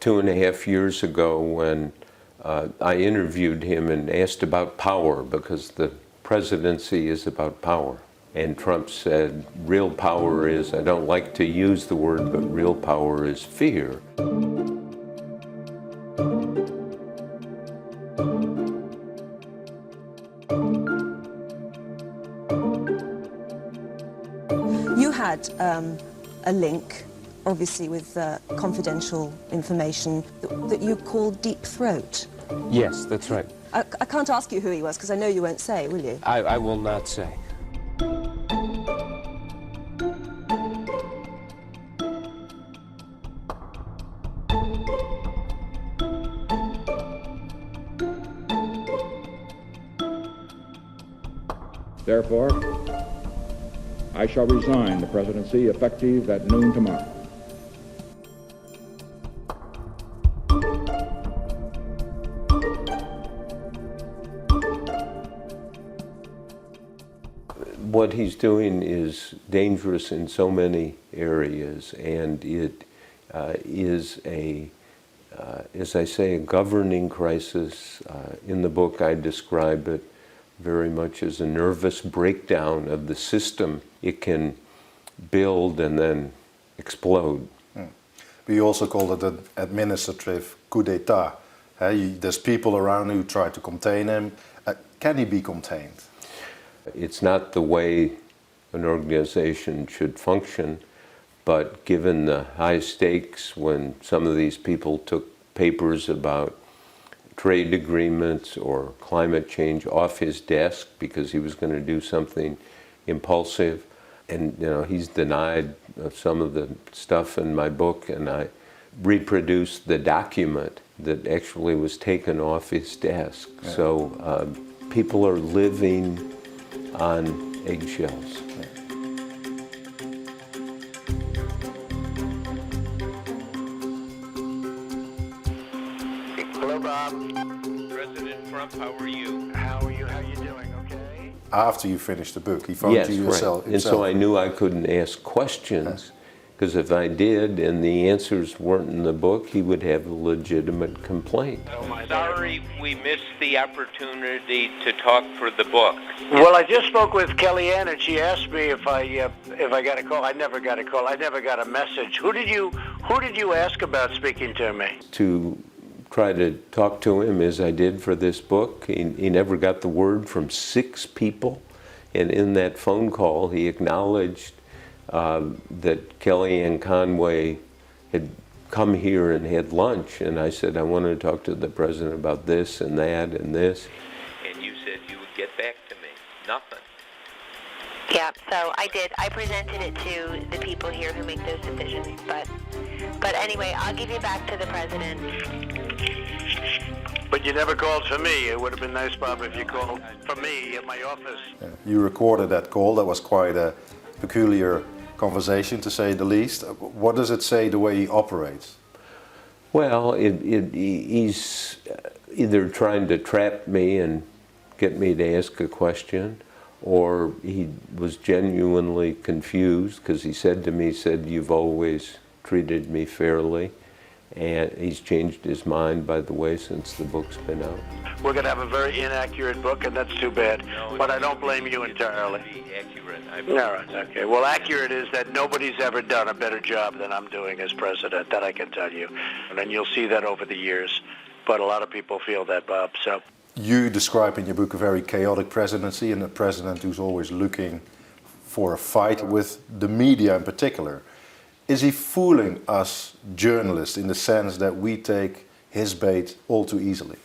2.5 years ago when I interviewed him and asked about power, because the presidency is about power. And Trump said, real power is, I don't like to use the word, but real power is fear. You had a link, obviously with confidential information, that you called Deep Throat. Yes, that's right. I can't ask you who he was, because I know you won't say, will you? I will not say. Therefore, I shall resign the presidency effective at noon tomorrow. What he's doing is dangerous in so many areas, and it is as I say, a governing crisis. In the book I describe it very much as a nervous breakdown of the system. It can build and then explode. But you also call it an administrative coup d'etat. There's people around who try to contain him. Can he be contained? It's not the way an organization should function, but given the high stakes when some of these people took papers about trade agreements or climate change off his desk because he was going to do something impulsive, and he's denied some of the stuff in my book, and I reproduced the document that actually was taken off his desk. Yeah. So people are living on eggshells. Hello, Bob. President Trump, how are you? How are you? How are you doing? Okay. After you finished the book, he phoned you yourself. Right. And so I knew I couldn't ask questions, because if I did and the answers weren't in the book, he would have a legitimate complaint. Sorry we missed the opportunity to talk for the book. Well, I just spoke with Kellyanne, and she asked me if I got a call. I never got a call. I never got a message. Who did you ask about speaking to me? To try to talk to him as I did for this book. He never got the word from 6 people, and in that phone call he acknowledged that Kellyanne Conway had come here and had lunch, and I said I wanted to talk to the president about this and that and this. And you said you would get back to me. Nothing. Yeah, so I did. I presented it to the people here who make those decisions, but anyway, I'll give you back to the president. But you never called for me. It would have been nice, Bob, if you called for me at my office. Yeah. You recorded that call. That was quite a peculiar conversation, to say the least. What does it say the way he operates? Well, he's either trying to trap me and get me to ask a question, or he was genuinely confused, because he said to me, you've always treated me fairly. And he's changed his mind, by the way, since the book's been out. We're going to have a very inaccurate book, and that's too bad. No, but I don't blame you entirely. Accurate. All right, okay. Well, accurate is that nobody's ever done a better job than I'm doing as president, that I can tell you. And you'll see that over the years. But a lot of people feel that, Bob, so. You describe in your book a very chaotic presidency, and a president who's always looking for a fight with the media in particular. Is he fooling us journalists in the sense that we take his bait all too easily?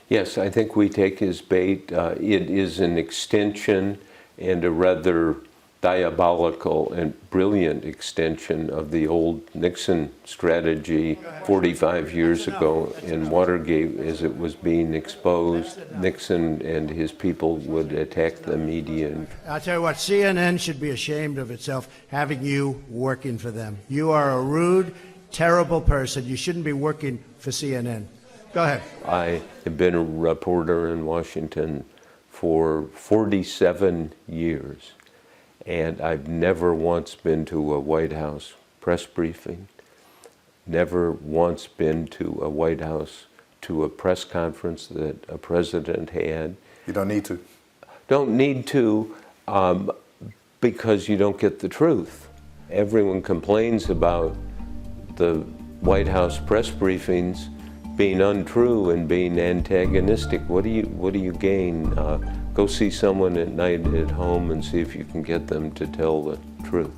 Yes, I think we take his bait. It is an extension, and a rather diabolical and brilliant extension of the old Nixon strategy 45 years ago in Watergate. As it was being exposed, Nixon and his people would attack the media. I'll tell you what, CNN should be ashamed of itself having you working for them. You are a rude, terrible person. You shouldn't be working for CNN. Go ahead. I have been a reporter in Washington for 47 years. And I've never once been to a White House press briefing. never once been to a White House, to a press conference that a president had. You don't need to. Don't need to, because you don't get the truth. Everyone complains about the White House press briefings being untrue and being antagonistic. What do you gain? Go see someone at night at home and see if you can get them to tell the truth.